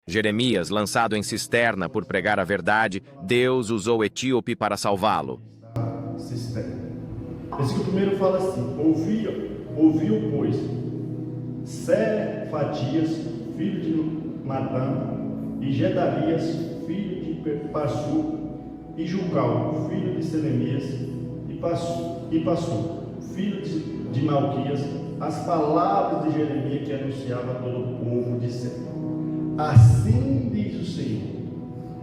Jeremias, lançado em cisterna por pregar a verdade, Deus usou o etíope para salvá-lo. Cisterna. Versículo 1 fala assim: ouviu, pois, Cefatias, filho de Natã, e Gedalias, filho de Passur, e Jucal, filho de Selemias, e Passur, filho de Malquias, as palavras de Jeremias que anunciava a todo o povo, dizendo: assim diz o Senhor,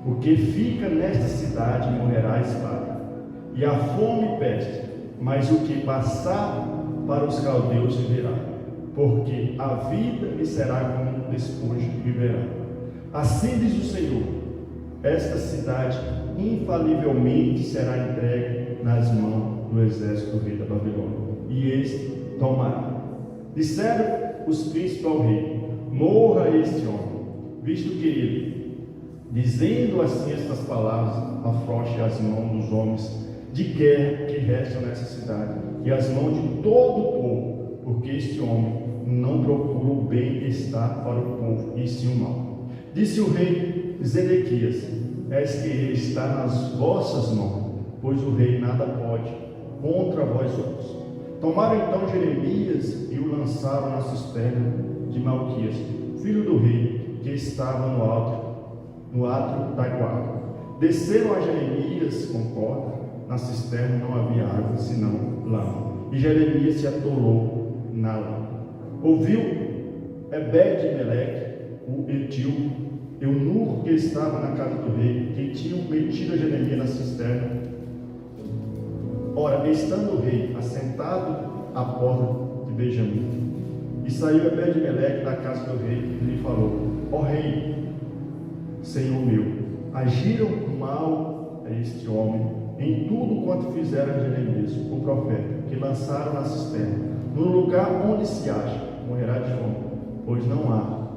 porque fica nesta cidade morrerá a espada, e a fome e peste, mas o que passar para os caldeus viverá, porque a vida lhe será como um despojo e viverá. Assim diz o Senhor: esta cidade infalivelmente será entregue nas mãos do exército do rei da Babilônia, e este tomará. Disseram os príncipes ao rei: morra este homem, visto que ele, dizendo assim estas palavras, afrouxe as mãos dos homens de guerra que restam nessa cidade, e as mãos de todo o povo, porque este homem não procura o bem-estar para o povo, e sim o mal. Disse o rei Zedequias: eis que ele está nas vossas mãos, pois o rei nada pode contra vós outros. Tomaram então Jeremias e o lançaram na cisterna de Malquias, filho do rei, que estava no átrio da guarda. Desceram a Jeremias com corda, na cisterna não havia água, senão lama, e Jeremias se atolou na lama. Ouviu Ebed-Meleque, o etíope, eunuco que estava na casa do rei, que tinham metido a Jeremias na cisterna. Ora, estando o rei assentado à porta de Benjamim, e saiu Ebed-Meleque da casa do rei, e lhe falou: ó rei, senhor meu, agiram mal a este homem em tudo quanto fizeram a Jeremias, o profeta, que lançaram na cisterna. No lugar onde se acha, morrerá de fome, pois não há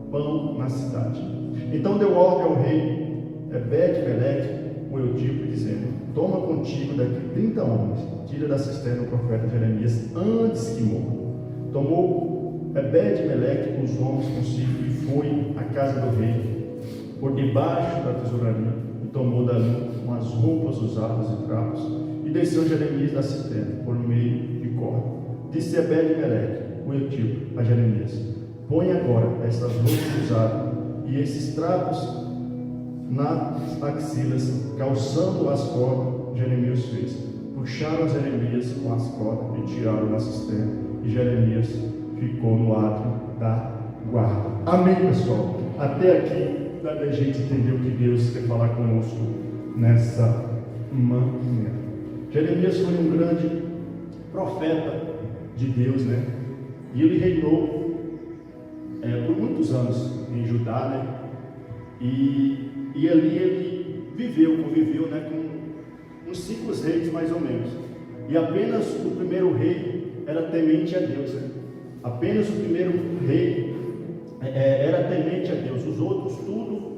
pão na cidade. Então deu ordem ao rei Ebed-Meleque, o etíope, dizendo: toma contigo daqui 30 homens, tira da cisterna o profeta Jeremias antes que morra. Tomou Ebed-Meleque os homens consigo e foi à casa do rei, por debaixo da tesouraria, e tomou dali umas roupas usadas e trapos, e desceu Jeremias da cisterna por meio de corda. Disse Ebed-Meleque, o etíope, a Jeremias: põe agora estas roupas usadas e esses trapos nas axilas, calçando as cordas. Jeremias fez. Puxaram Jeremias com as cordas e tiraram da cisterna, e Jeremias ficou no átrio da guarda. Amém, pessoal? Até aqui dá pra gente entender o que Deus quer falar conosco nessa manhã. Jeremias foi um grande profeta de Deus, né? E ele reinou por muitos anos em Judá, né? E ali ele conviveu, né, com uns 5 reis mais ou menos. E apenas o primeiro rei era temente a Deus, né? Apenas o primeiro rei era temente a Deus. Os outros tudo,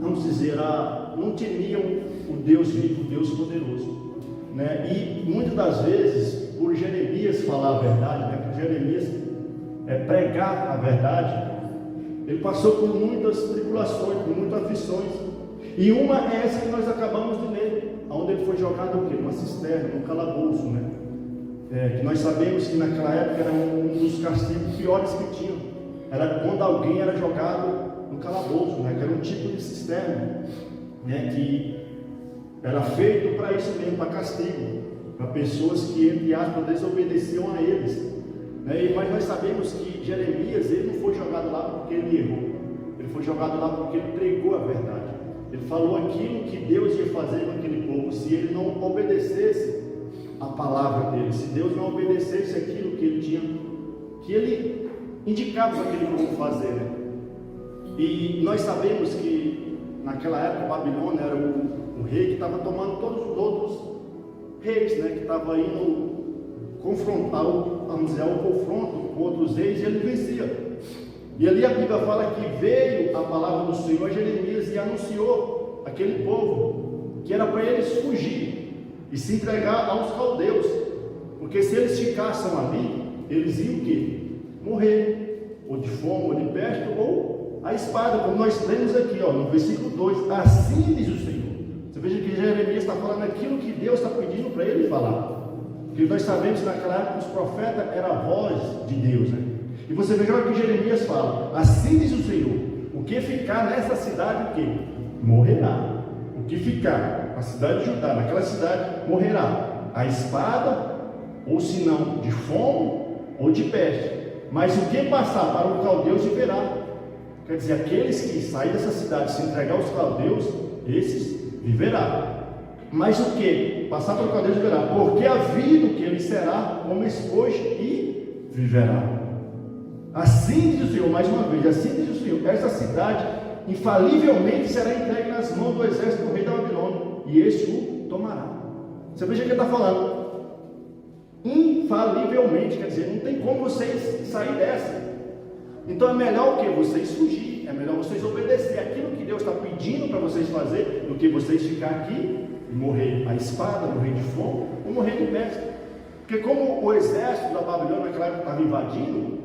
vamos dizer, não temiam o Deus vivo, o Deus poderoso, né? E muitas das vezes, por Jeremias falar a verdade, né, por Jeremias pregar a verdade, ele passou por muitas tribulações, por muitas aflições. E uma é essa que nós acabamos de ler, onde ele foi jogado o quê? Numa cisterna, num calabouço, né? Que nós sabemos que naquela época era um dos castigos piores que tinham. Era quando alguém era jogado no calabouço, né? Que era um tipo de cisterna, né? Que era feito para isso mesmo, para castigo, para pessoas que, entre aspas, desobedeciam a eles. Mas nós sabemos que Jeremias, ele não foi jogado lá porque ele errou, ele foi jogado lá porque ele pregou a verdade. Ele falou aquilo que Deus ia fazer com aquele povo, se ele não obedecesse a palavra dele, se Deus não obedecesse aquilo que ele indicava para aquele povo fazer, né? E nós sabemos que naquela época Babilônia era o rei que estava tomando todos os outros reis, né? Que estava indo confrontar, vamos dizer, ao confronto com outros reis, e ele vencia. E ali a Bíblia fala que veio a palavra do Senhor a Jeremias e anunciou aquele povo que era para eles fugir e se entregar aos caldeus, porque se eles ficassem ali, eles iam o quê? Morrer, ou de fome, ou de peste, ou a espada, como nós lemos aqui, no versículo 2, assim diz o Senhor. Você veja que Jeremias está falando aquilo que Deus está pedindo para ele falar. Porque nós sabemos que naquela época os profetas eram a voz de Deus, né? E você veja que Jeremias fala, assim diz o Senhor, o que ficar nessa cidade, o que? Morrerá. O que ficar na cidade de Judá, naquela cidade, morrerá. A espada, ou se não, de fome ou de peste. Mas o que passar para o caldeu viverá. Quer dizer, aqueles que saírem dessa cidade, se entregar aos caldeus, esses viverá. Mas o que? Passar para o caldeu viverá. Porque a vida que ele será como esposo e viverá. Assim diz o Senhor, mais uma vez, assim diz o Senhor, essa cidade infalivelmente será entregue nas mãos do exército do rei da Babilônia, e este o tomará. Você veja que ele está falando, infalivelmente, quer dizer, não tem como vocês sair dessa. Então é melhor o que? Vocês fugir, é melhor vocês obedecer aquilo que Deus está pedindo para vocês fazer, do que vocês ficar aqui e morrer a espada, morrer de fome, ou morrer de peste. Porque como o exército da Babilônia naquela época estava invadindo,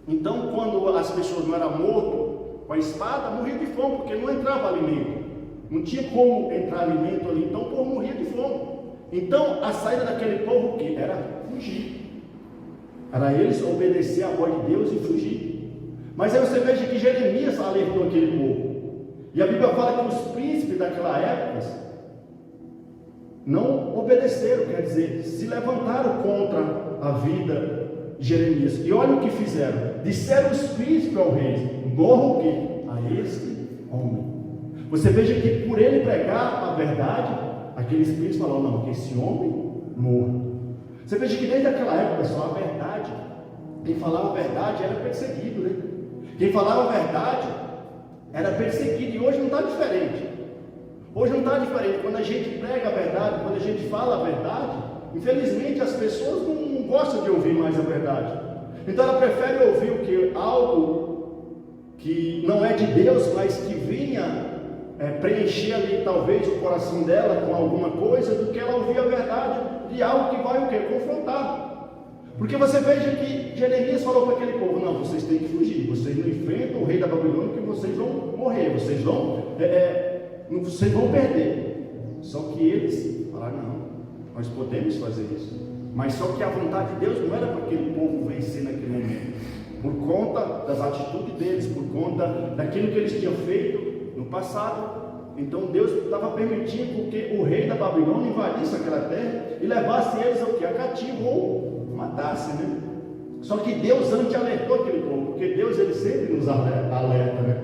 então quando as pessoas não eram mortas com a espada, morria de fome, porque não entrava alimento, não tinha como entrar alimento ali, então o povo morria de fome. Então a saída daquele povo o que? Era fugir, era eles obedecer a voz de Deus e fugir. Mas aí você veja que Jeremias alertou aquele povo, e a Bíblia fala que os príncipes daquela época não obedeceram, quer dizer, se levantaram contra a vida de Jeremias. E olha o que fizeram, disseram os príncipes ao rei, morra o quê? A este homem. Você veja que por ele pregar a verdade, aqueles príncipes falaram, não, que esse homem morra. Você veja que desde aquela época, pessoal, a verdade, quem falava a verdade era perseguido, né? Quem falava a verdade era perseguido, e hoje não está diferente. Hoje não está diferente. Quando a gente prega a verdade, quando a gente fala a verdade, infelizmente as pessoas não gostam de ouvir mais a verdade. Então ela prefere ouvir o que? Algo que não é de Deus, mas que vinha preencher ali talvez o coração dela com alguma coisa, do que ela ouvir a verdade de algo que vai o quê? Confrontar. Porque você veja que Jeremias falou para aquele povo, não, vocês têm que fugir, vocês não enfrentam o rei da Babilônia, que vocês vão morrer, vocês vão perder. Só que eles falaram, não, nós podemos fazer isso. Mas só que a vontade de Deus não era para aquele povo vencer naquele momento, por conta das atitudes deles, por conta daquilo que eles tinham feito no passado. Então Deus estava permitindo que o rei da Babilônia invadisse aquela terra e levasse eles ao que? A cativo, ou matasse, né? Só que Deus antes alertou aquele povo, porque Deus ele sempre nos alerta, né?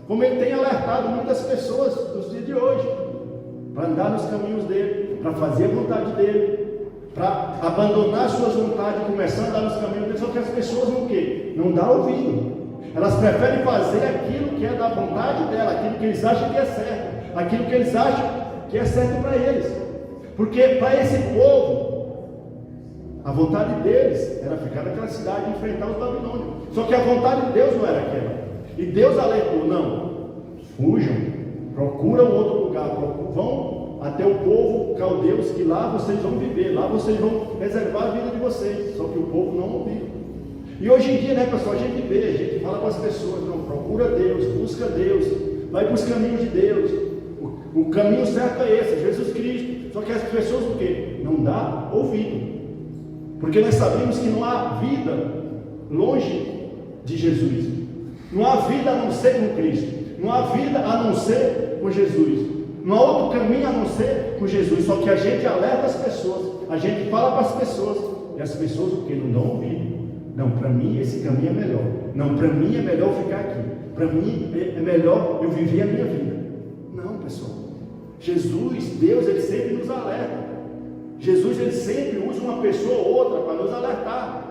Como ele tem alertado muitas pessoas nos dias de hoje, para andar nos caminhos dele, para fazer a vontade dele, para abandonar suas vontades e começar a andar nos caminhos dele. Só que as pessoas não quê? Não dão ouvido. Elas preferem fazer aquilo que é da vontade dela, aquilo que eles acham que é certo, aquilo que eles acham que é certo para eles. Porque para esse povo, a vontade deles era ficar naquela cidade e enfrentar os babilônios. Só que a vontade de Deus não era aquela. E Deus alertou, não, fujam, procuram outro lugar, vão até o povo caldeus, que lá vocês vão viver, lá vocês vão preservar a vida de vocês. Só que o povo não ouviu. E hoje em dia, né, pessoal, a gente vê, a gente fala com as pessoas, não, procura Deus, busca Deus, vai para os caminhos de Deus. O caminho certo é esse, Jesus Cristo. Só que as pessoas o quê? Não dá ouvido. Porque nós sabemos que não há vida longe de Jesus. Não há vida a não ser com Cristo. Não há vida a não ser com Jesus. Não há outro caminho a não ser com Jesus. Só que a gente alerta as pessoas, a gente fala para as pessoas, e as pessoas o que? Não dão ouvido. Não, para mim esse caminho é melhor. Não, para mim é melhor ficar aqui. Para mim é melhor eu viver a minha vida. Não, pessoal. Jesus, Deus, ele sempre nos alerta. Jesus, ele sempre usa uma pessoa ou outra para nos alertar.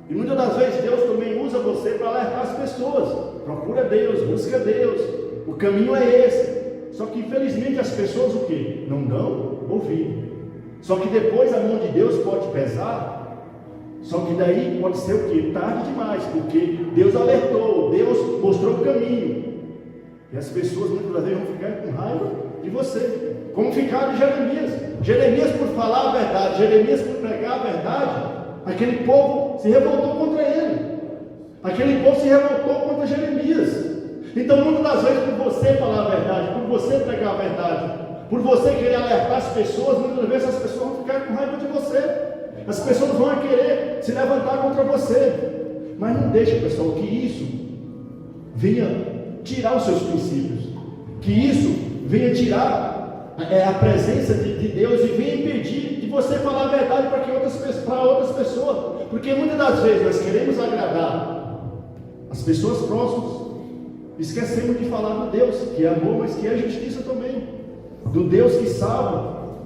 E muitas das vezes Deus também usa você para alertar as pessoas. Procura Deus, busca Deus. O caminho é esse. Só que infelizmente as pessoas o quê? Não dão ouvido. Só que depois a mão de Deus pode pesar. Só que daí pode ser o quê? Tarde demais, porque Deus alertou, Deus mostrou o caminho. E as pessoas muitas das vezes vão ficar com raiva de você. Como ficaram de Jeremias. Jeremias por falar a verdade, Jeremias por pregar a verdade, aquele povo se revoltou contra ele. Aquele povo se revoltou contra Jeremias. Então, muitas das vezes, por você falar a verdade, por você pregar a verdade, por você querer alertar as pessoas, muitas vezes as pessoas vão ficar com raiva de você. As pessoas vão querer se levantar contra você. Mas não deixe, pessoal, que isso venha tirar os seus princípios, que isso venha tirar a presença de Deus e venha impedir de você falar a verdade para outras pessoas. Porque muitas das vezes nós queremos agradar as pessoas próximas, esquecemos de falar do Deus que é amor, mas que é justiça também, do Deus que salva,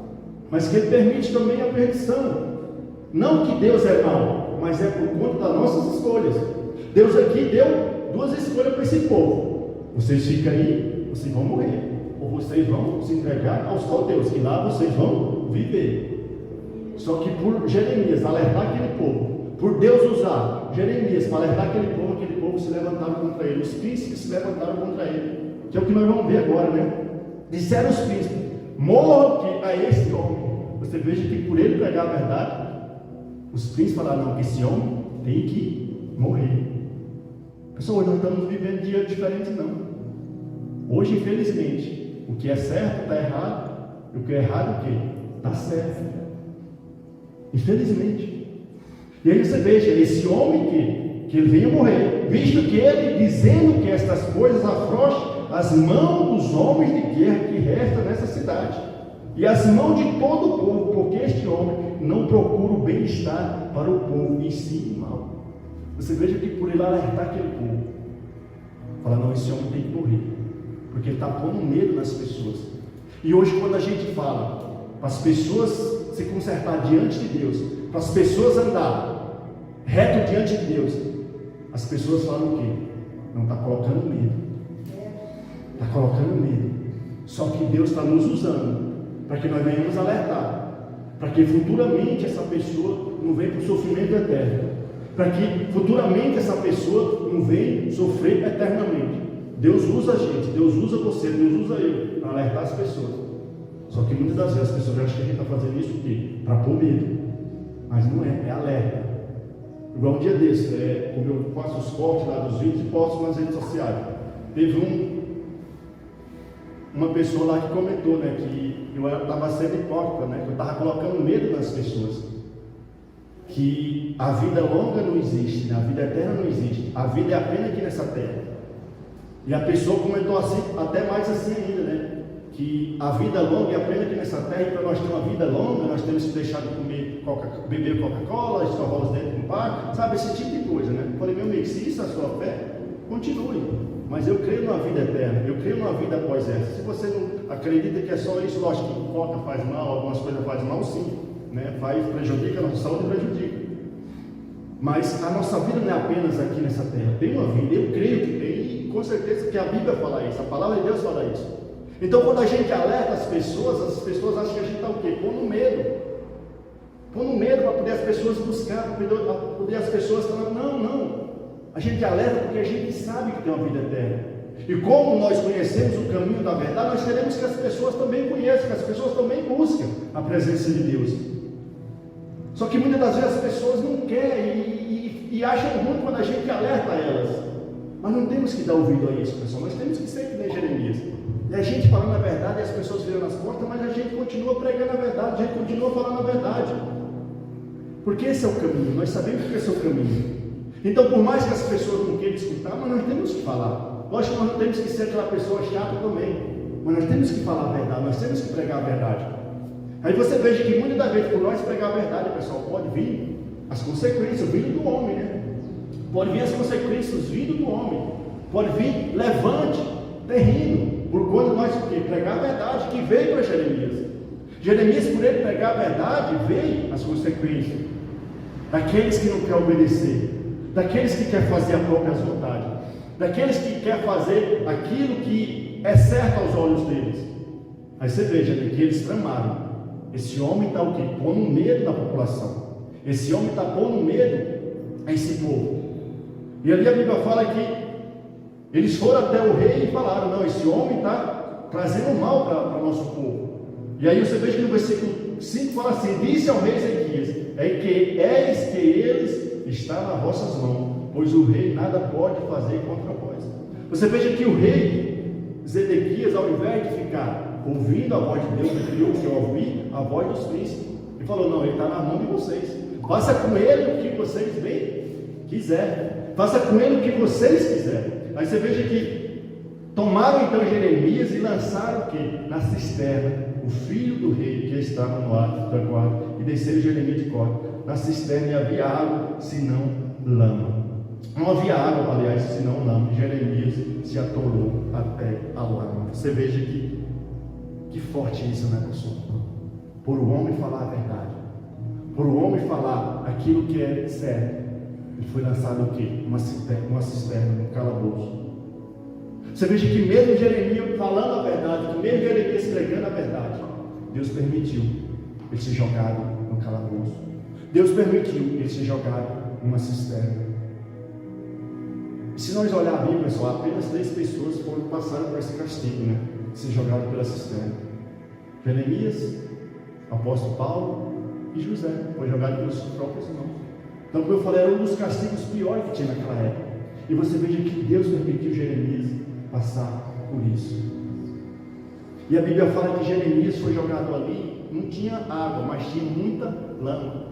mas que Ele permite também a perdição. Não que Deus é mau, mas é por conta das nossas escolhas. Deus aqui deu duas escolhas para esse povo: vocês ficam aí, vocês vão morrer, ou vocês vão se entregar ao tal Deus, que lá vocês vão viver. Só que por Jeremias alertar aquele povo, por Deus usar Jeremias para alertar aquele povo se levantaram contra ele, os príncipes se levantaram contra ele, que é o que nós vamos ver agora, né? Disseram os príncipes: morram a esse homem. Você veja que por ele pregar a verdade, os príncipes falaram: não, que esse homem tem que morrer. Pessoal, hoje nós estamos vivendo dia diferente, não. Hoje, infelizmente, o que é certo está errado, e o que é errado, o quê? Está certo. Infelizmente. E aí você veja, esse homem que ele venha morrer, visto que ele, dizendo que estas coisas afrouxam as mãos dos homens de guerra que restam nessa cidade, e as mãos de todo o povo, porque este homem não procura o bem-estar para o povo, e sim o mal. Você veja que por ele alertar aquele povo, fala: não, esse homem tem que morrer, porque ele está pondo medo nas pessoas. E hoje, quando a gente fala para as pessoas se consertar diante de Deus, para as pessoas andar reto diante de Deus, as pessoas falam o quê? Não, está colocando medo, está colocando medo. Só que Deus está nos usando para que nós venhamos alertar, para que futuramente essa pessoa não venha para o sofrimento eterno, para que futuramente essa pessoa não venha sofrer eternamente. Deus usa a gente, Deus usa você, Deus usa eu para alertar as pessoas. Só que muitas das vezes as pessoas acham que a gente está fazendo isso para pôr medo, mas não é, é alerta. Igual um dia desse, como eu faço os cortes lá dos vídeos e posto nas redes sociais, teve uma pessoa lá que comentou, né, que eu estava sendo hipócrita, né, que eu estava colocando medo nas pessoas, que a vida longa não existe, né, a vida eterna não existe, a vida é apenas aqui nessa terra. E a pessoa comentou assim, até mais assim ainda, né, que a vida longa é apenas aqui nessa terra, e para nós ter uma vida longa, nós temos que deixar de beber Coca-Cola, escovar os dentes com pá, sabe, esse tipo de coisa, né? Eu falei: meu amigo, se isso é a sua fé, continue, mas eu creio numa vida eterna, eu creio numa vida após essa. Se você não acredita que é só isso, lógico que Coca faz mal, algumas coisas fazem mal, sim, né? Prejudica a nossa saúde, prejudica. Mas a nossa vida não é apenas aqui nessa terra, tem uma vida, eu creio que tem, e com certeza que a Bíblia fala isso, a palavra de Deus fala isso. Então, quando a gente alerta as pessoas acham que a gente está o quê? Pondo medo para poder as pessoas buscar, para poder as pessoas falar: não, a gente alerta porque a gente sabe que tem uma vida eterna, e como nós conhecemos o caminho da verdade, nós queremos que as pessoas também conheçam, que as pessoas também busquem a presença de Deus. Só que muitas das vezes as pessoas não querem e acham ruim quando a gente alerta elas, mas não temos que dar ouvido a isso, pessoal. Nós temos que ser que nem Jeremias, e a gente falando a verdade e as pessoas viram as portas, mas a gente continua pregando a verdade, a gente continua falando a verdade, porque esse é o caminho, nós sabemos que esse é o caminho. Então, por mais que as pessoas não queiram escutar, mas nós temos que falar. Lógico que nós não temos que ser aquela pessoa chata também, mas nós temos que falar a verdade, nós temos que pregar a verdade. Aí você veja que muitas das vezes, por nós pregar a verdade, pessoal, pode vir as consequências vindo do homem, né? Pode vir as consequências vindo do homem, pode vir levante terreno, por quando nós pregar a verdade, que veio para Jeremias. Jeremias, por ele pregar a verdade, veio as consequências daqueles que não querem obedecer, daqueles que querem fazer a própria vontade, daqueles que querem fazer aquilo que é certo aos olhos deles. Aí você veja, né, que eles tramaram. Esse homem está o quê? Pondo medo na população. Esse homem está pondo medo a esse povo. E ali a Bíblia fala que eles foram até o rei e falaram: não, esse homem está trazendo mal para o nosso povo. E aí você veja que no versículo 5 fala assim: disse ao rei Ezequias: eis que eles estão nas vossas mãos, pois o rei nada pode fazer contra vós. Você veja que o rei Zedequias, ao invés de ficar ouvindo a voz de Deus, preferiu que ouvir a voz dos príncipes. Ele falou: não, ele está na mão de vocês. Faça com ele o que vocês bem quiserem. Faça com ele o que vocês quiserem. Aí você veja que tomaram então Jeremias e lançaram o quê? Na cisterna, o filho do rei que estava no ato da guarda, e desceram Jeremias de cor. Na cisterna e havia água, senão lama. Não havia água, aliás, senão lama. Jeremias se atolou até a lama. Você veja que forte isso, né, pessoal? Por o homem falar a verdade, por o homem falar aquilo que é certo, ele foi lançado o quê? Uma cisterna, um calabouço. Você veja que mesmo Jeremias falando a verdade, que mesmo Jeremias pregando a verdade, Deus permitiu ele ser jogado no calabouço. Deus permitiu ele ser jogado numa cisterna. E se nós olharmos a Bíblia, pessoal, apenas 3 pessoas passaram por esse castigo, né? Ser jogado pela cisterna: Jeremias, o apóstolo Paulo e José. Foi jogado pelas suas próprias mãos. Então, como eu falei, era um dos castigos piores que tinha naquela época. E você veja que Deus permitiu Jeremias passar por isso. E a Bíblia fala que Jeremias foi jogado ali, não tinha água, mas tinha muita lama.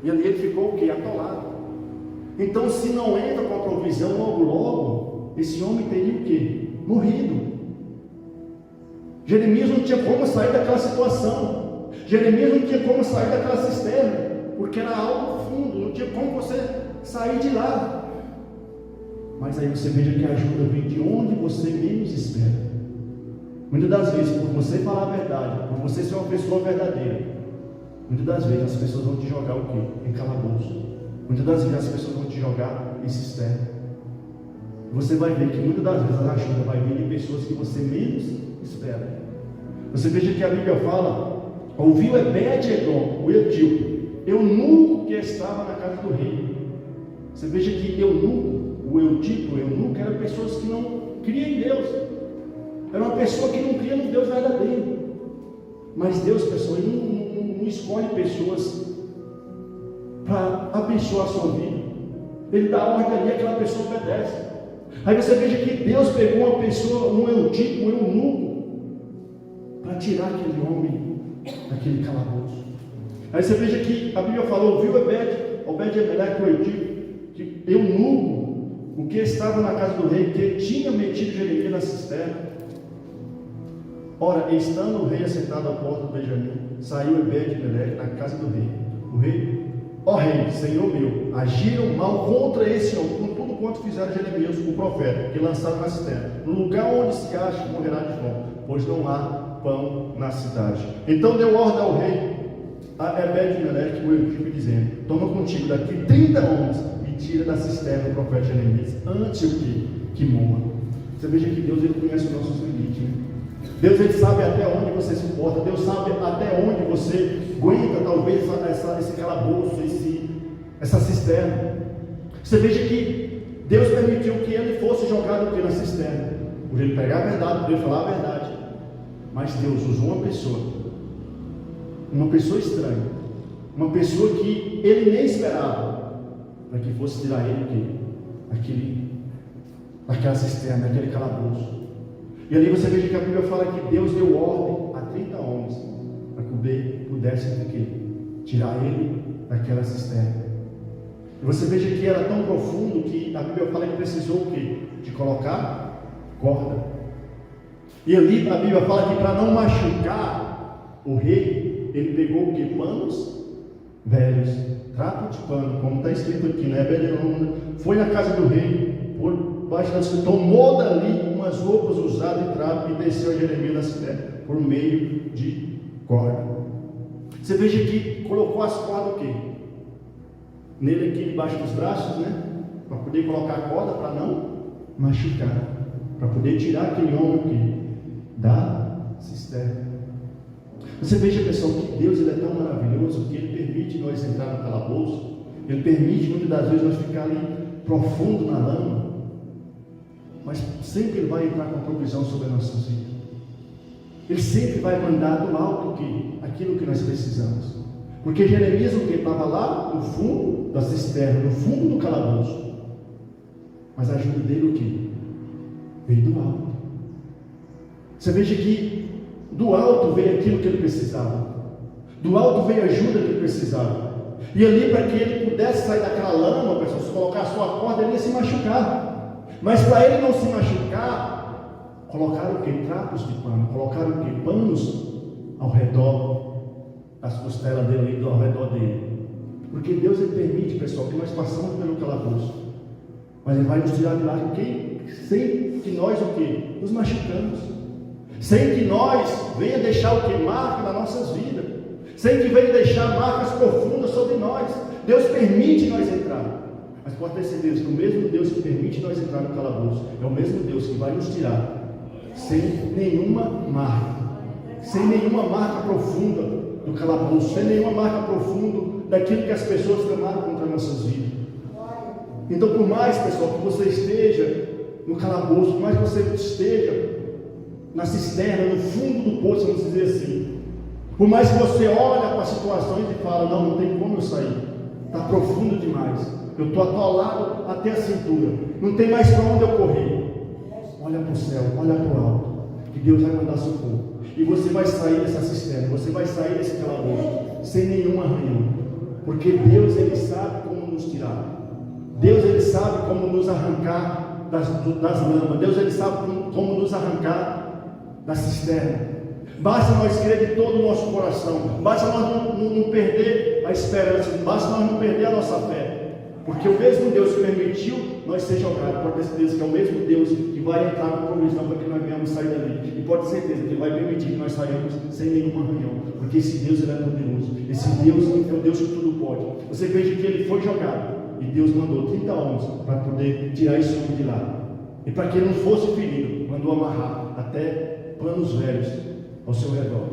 E ali ele ficou o quê? Atolado. Então, se não entra com a provisão logo, esse homem teria o quê? Morrido. Jeremias não tinha como sair daquela situação. Jeremias não tinha como sair daquela cisterna, porque era algo fundo, não tinha como você sair de lá. Mas aí você veja que a ajuda vem de onde você menos espera. Muitas das vezes, por você falar a verdade, por você ser uma pessoa verdadeira, muitas das vezes as pessoas vão te jogar o quê? Em calabouço. Muitas das vezes as pessoas vão te jogar em cisterna. Você vai ver que muitas das vezes a ajuda vai vir de pessoas que você menos espera. Você veja que a Bíblia fala: ouviu Obed-Edom, o etíope, eunuco que estava na casa do rei. Você veja que eunuco, o eunuco, eram pessoas que não criam em Deus. Era uma pessoa que não cria no Deus verdadeiro. Mas Deus, pessoal, Ele não escolhe pessoas para abençoar a sua vida. Ele dá ordem ali, aquela pessoa obedece. Aí você veja que Deus pegou uma pessoa, um eunuco, para tirar aquele homem daquele calabouço. Aí você veja que a Bíblia falou: ouviu Obed-Edom, o etíope, que eunuco, o que estava na casa do rei, que tinha metido Jeremias na cisterna. Ora, estando o rei assentado à porta do Benjamim, saiu Obed-Edom na casa do rei. O rei: ó rei, senhor meu, agiram mal contra esse homem, com tudo quanto fizeram Jeremias, o profeta, que lançaram na cisterna. No lugar onde se acha, morrerá de fome, pois não há pão na cidade. Então deu ordem ao rei, a Obed-Edom, o etíope, dizendo: toma contigo daqui 30 homens e tira da cisterna o profeta Jeremias, antes que morra. Você veja que Deus, Ele conhece os nossos limites, né? Deus, Ele sabe até onde você suporta. Deus sabe até onde você aguenta, talvez, esse calabouço, essa cisterna. Você veja que Deus permitiu que ele fosse jogado aqui na cisterna, por ele pregar a verdade, por ele falar a verdade. Mas Deus usou uma pessoa estranha, uma pessoa que ele nem esperava, para que fosse tirar ele daquela cisterna, daquele calabouço. E ali você veja que a Bíblia fala que Deus deu ordem a 30 homens para que pudessem tirar ele daquela cisterna. E você veja que era tão profundo que a Bíblia fala que precisou o quê? De colocar corda. E ali a Bíblia fala que para não machucar o rei, ele pegou o quê? Panos velhos, trapo de pano, como está escrito aqui, né? Foi na casa do rei, por baixo da cisterna, tomou dali umas roupas usadas de trapo e desceu a Jeremias na cisterna por meio de corda. Você veja que colocou as cordas o quê? Nele aqui debaixo dos braços, né? Para poder colocar a corda para não machucar, para poder tirar aquele homem aqui da cisterna. Você veja, pessoal, que Deus, Ele é tão maravilhoso que Ele permite nós entrar no calabouço. Ele permite muitas das vezes nós ficar ali profundo na lama, mas sempre Ele vai entrar com provisão sobre as nossas vidas. Ele sempre vai mandar do alto aquilo que nós precisamos. Porque Jeremias, o que? Estava lá no fundo da cisterna, no fundo do calabouço. Mas a ajuda dele o que? Veio do alto. Você veja que do alto veio aquilo que ele precisava. Do alto veio a ajuda que ele precisava. E ali, para que ele pudesse sair daquela lama, pessoal, se colocar a sua corda, ele ia se machucar. Mas para ele não se machucar, colocaram o que? Trapos de pano. Colocaram o que? Panos ao redor das costelas dele, ao redor dele. Porque Deus, ele permite, pessoal, que nós passamos pelo calabouço. Mas ele vai nos tirar de lá sem que nós o quê? Nos machucamos. Sem que nós venha deixar o que? Marca nas nossas vidas. Sem que venha deixar marcas profundas sobre nós. Deus permite nós entrar. Mas pode ter certeza que o mesmo Deus que permite nós entrar no calabouço é o mesmo Deus que vai nos tirar sem nenhuma marca. Sem nenhuma marca profunda do calabouço. Sem nenhuma marca profunda daquilo que as pessoas tramaram contra nossas vidas. Então, por mais, pessoal, que você esteja no calabouço, por mais que você esteja na cisterna, no fundo do poço, vamos dizer assim, por mais que você olhe para as situações e fala, não tem como eu sair, está profundo demais, eu estou atolado até a cintura, não tem mais para onde eu correr. Olha para o céu, olha para o alto, que Deus vai mandar socorro, e você vai sair dessa cisterna, você vai sair desse calabouço sem nenhum arranhão, porque Deus, ele sabe como nos tirar. Deus, ele sabe como nos arrancar das lamas. Deus, ele sabe como nos arrancar da cisterna. Basta nós crer de todo o nosso coração. Basta nós não perder a esperança. Basta nós não perder a nossa fé. Porque o mesmo Deus que permitiu nós ser jogados, pode ter certeza que é o mesmo Deus que vai entrar na provisão para que nós venhamos sair dali. E pode ter certeza que Ele vai permitir que nós saímos sem nenhum arranhão. Porque esse Deus, ele é poderoso. Esse Deus é o Deus que tudo pode. Você veja que ele foi jogado. E Deus mandou 30 homens para poder tirar esse homem de lá. E para que ele não fosse ferido, mandou amarrar até panos velhos ao seu redor.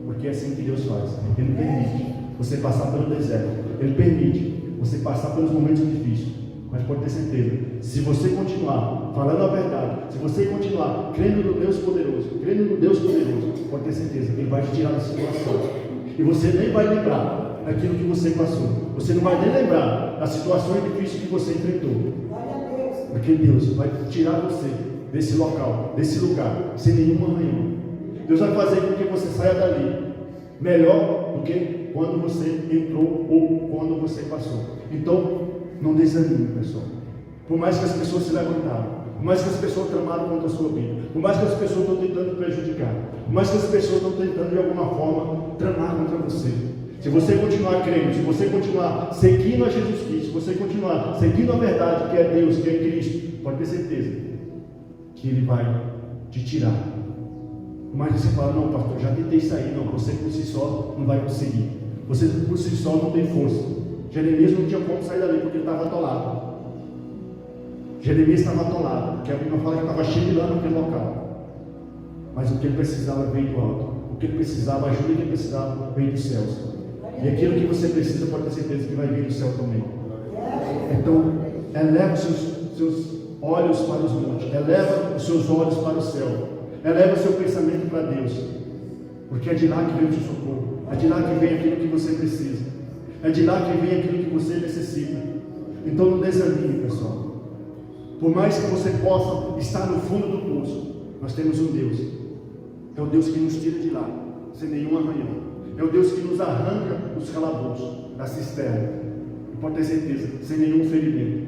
Porque é assim que Deus faz. Ele permite você passar pelo deserto. Ele permite você passar pelos momentos difíceis. Mas pode ter certeza, se você continuar falando a verdade, se você continuar crendo no Deus poderoso, pode ter certeza que Ele vai te tirar da situação. E você nem vai lembrar daquilo que você passou. Você não vai nem lembrar das situações difíceis que você enfrentou. Porque Deus vai tirar você desse local, desse lugar, sem nenhum arranhão. Deus vai fazer com que você saia dali melhor do que quando você entrou ou quando você passou. Então, não desanime, pessoal. Por mais que as pessoas se levantaram, por mais que as pessoas tramaram contra a sua vida, por mais que as pessoas estão tentando prejudicar, por mais que as pessoas estão tentando de alguma forma tramar contra você, se você continuar crendo, se você continuar seguindo a Jesus Cristo, se você continuar seguindo a verdade que é Deus, que é Cristo, pode ter certeza que Ele vai te tirar. Mas você fala, não pastor, já tentei sair. Não, você por si só não vai conseguir. Você por si só não tem força. Jeremias não tinha como sair dali porque ele estava atolado. Jeremias estava atolado, porque a Bíblia fala que estava cheio de lama naquele local. Mas o que ele precisava veio do alto. O que ele precisava, a ajuda que ele precisava veio dos céus. E aquilo que você precisa pode ter certeza que vai vir do céu também. Então, eleva os seus olhos para os montes, eleva os seus olhos para o céu, eleva o seu pensamento para Deus, porque é de lá que vem o seu socorro, é de lá que vem aquilo que você precisa, é de lá que vem aquilo que você necessita. Então não desanime, pessoal. Por mais que você possa estar no fundo do poço, nós temos um Deus. É o Deus que nos tira de lá, sem nenhum arranhão. É o Deus que nos arranca dos calabouços, da cisterna. E pode ter certeza, sem nenhum ferimento.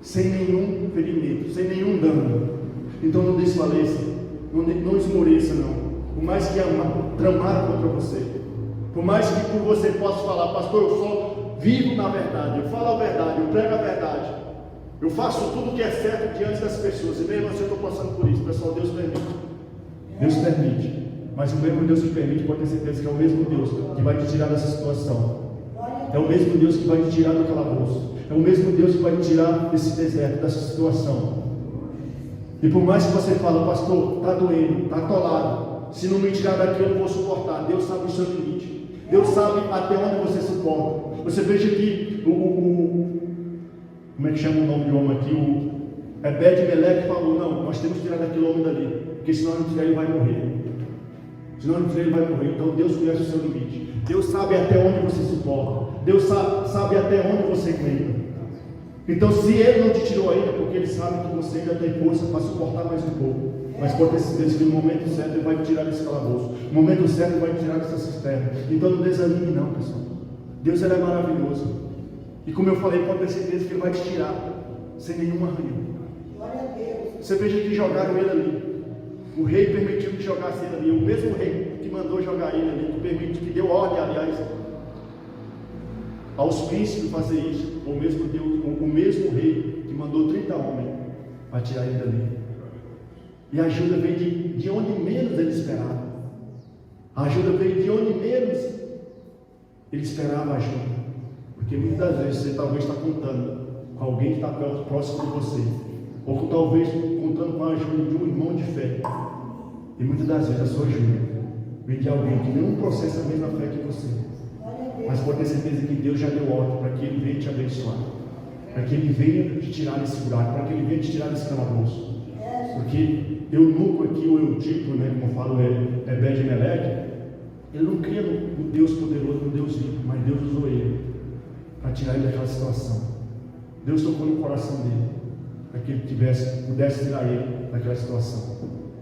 Sem nenhum ferimento, sem nenhum dano. Então não desfaleça, não esmoreça não. Por mais que tramaram contra você, por mais que por você possa falar, pastor, eu só vivo na verdade, eu falo a verdade, eu prego a verdade, eu faço tudo que é certo diante das pessoas, e mesmo assim eu estou passando por isso, pessoal, Deus permite. Deus permite, mas o mesmo Deus que permite, pode ter certeza que é o mesmo Deus que vai te tirar dessa situação. É o mesmo Deus que vai te tirar do calabouço. É o mesmo Deus que vai te tirar desse deserto, dessa situação. E por mais que você fale, pastor, está doendo, está atolado, se não me tirar daqui eu não vou suportar. Deus sabe o seu limite. Deus sabe até onde você suporta. Você veja que como é que chama o nome do homem aqui? O Ebed-Meleque falou, não, nós temos que tirar daquele homem dali, porque senão não tirar ele vai morrer. Senão não tirar ele vai morrer. Então Deus conhece o seu limite. Deus sabe até onde você suporta. Deus sabe até onde você aguenta. Então, se Ele não te tirou ainda, porque Ele sabe que você ainda tem força para suportar mais um pouco. Mas pode ter certeza que no momento certo Ele vai te tirar desse calabouço. No momento certo Ele vai te tirar dessa cisterna. Então não desanime não, pessoal. Deus Ele é maravilhoso. E como eu falei, pode ter certeza que Ele vai te tirar sem nenhum arranhão. Você veja que jogaram Ele ali. O rei permitiu que jogasse Ele ali. O mesmo rei que mandou jogar Ele ali, que permitiu, que deu ordem, aliás, aos príncipes fazer isso. O mesmo rei que mandou 30 homens para tirar Ele dali. E a ajuda veio de onde menos ele esperava. A ajuda veio de onde menos ele esperava a ajuda. Porque muitas vezes você talvez está contando com alguém que está próximo de você. Ou talvez contando com a ajuda de um irmão de fé. E muitas das vezes a sua ajuda vem de alguém que não processa a mesma fé que você. Mas pode ter certeza que Deus já deu ordem para que Ele venha te abençoar. Para que Ele venha te tirar desse buraco. Para que Ele venha te tirar desse calabouço. Porque eunuco aqui, o Eutico, né, como eu falo, é Ebed-Meleque, ele não cria no Deus poderoso, no Deus vivo, mas Deus usou ele para tirar ele daquela situação. Deus tocou no coração dele, para que ele pudesse tirar ele daquela situação.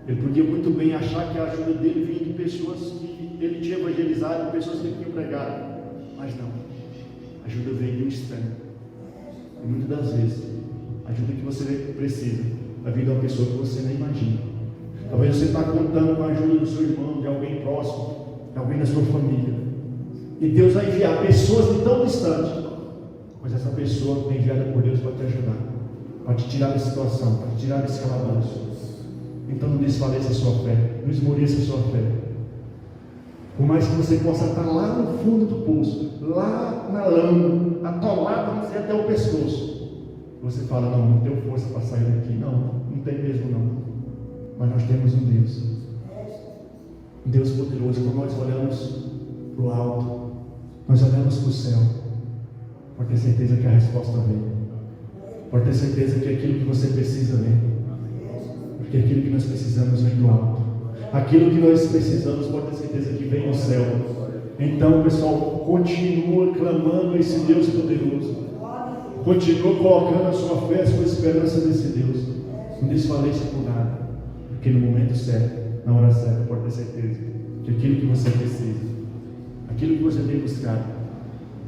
Ele podia muito bem achar que a ajuda dele vinha de pessoas que ele tinha evangelizado, de pessoas que ele tinha pregado, mas não. A ajuda veio de um estranho. E muitas das vezes, a ajuda que você precisa vai vir de uma pessoa que você nem imagina. Talvez você está contando com a ajuda do seu irmão, de alguém próximo, de alguém da sua família. E Deus vai enviar pessoas de tão distante, mas essa pessoa é enviada por Deus para te ajudar, para te tirar dessa situação, para te tirar desse calabouço. Então não desfaleça a sua fé, não esmoreça a sua fé. Por mais que você possa estar lá no fundo do poço, lá na lama, atolado, vamos dizer, até o pescoço, você fala, não tenho força para sair daqui. Não tem mesmo não. Mas nós temos um Deus poderoso. Quando nós olhamos para o alto, nós olhamos para o céu, pode ter certeza que a resposta vem. Pode ter certeza que aquilo que você precisa vem. Porque aquilo que nós precisamos vem do alto. Aquilo que nós precisamos, pode ter certeza que vem do céu. Então, pessoal, continua clamando a esse Deus poderoso. Continua colocando a sua fé, a sua esperança nesse Deus. Não desfaleça por nada. Porque no momento certo, na hora certa, pode ter certeza que aquilo que você precisa, aquilo que você tem buscado,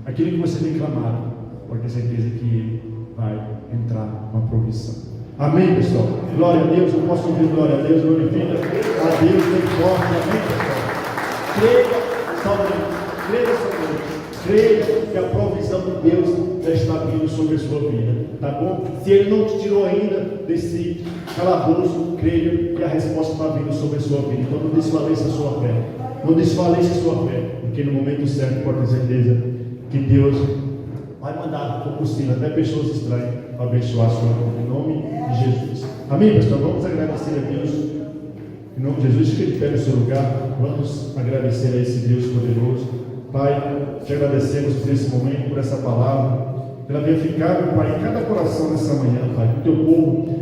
aquilo que você tem clamado, pode ter certeza que Ele vai entrar com a provisão. Amém, pessoal? Glória a Deus. Eu posso ouvir glória a Deus, glorifica a Deus bem forte. Amém, pessoal? Creia, salve, creia, Senhor. Creia que a provisão de Deus já está vindo sobre a sua vida, tá bom? Se Ele não te tirou ainda desse calabouço, creia que a resposta está vindo sobre a sua vida. Então não desfaleça a sua fé, não desfaleça a sua fé, porque no momento certo, pode ter certeza que Deus vai mandar por possível até pessoas estranhas para abençoar a sua vida, em nome de Jesus. Amém, pessoal? Vamos agradecer a Deus, em nome de Jesus. Fique de pé no seu lugar, vamos agradecer a esse Deus poderoso. Pai, te agradecemos por esse momento, por essa palavra, pela ter ficado, Pai, em cada coração nessa manhã, Pai, do teu povo.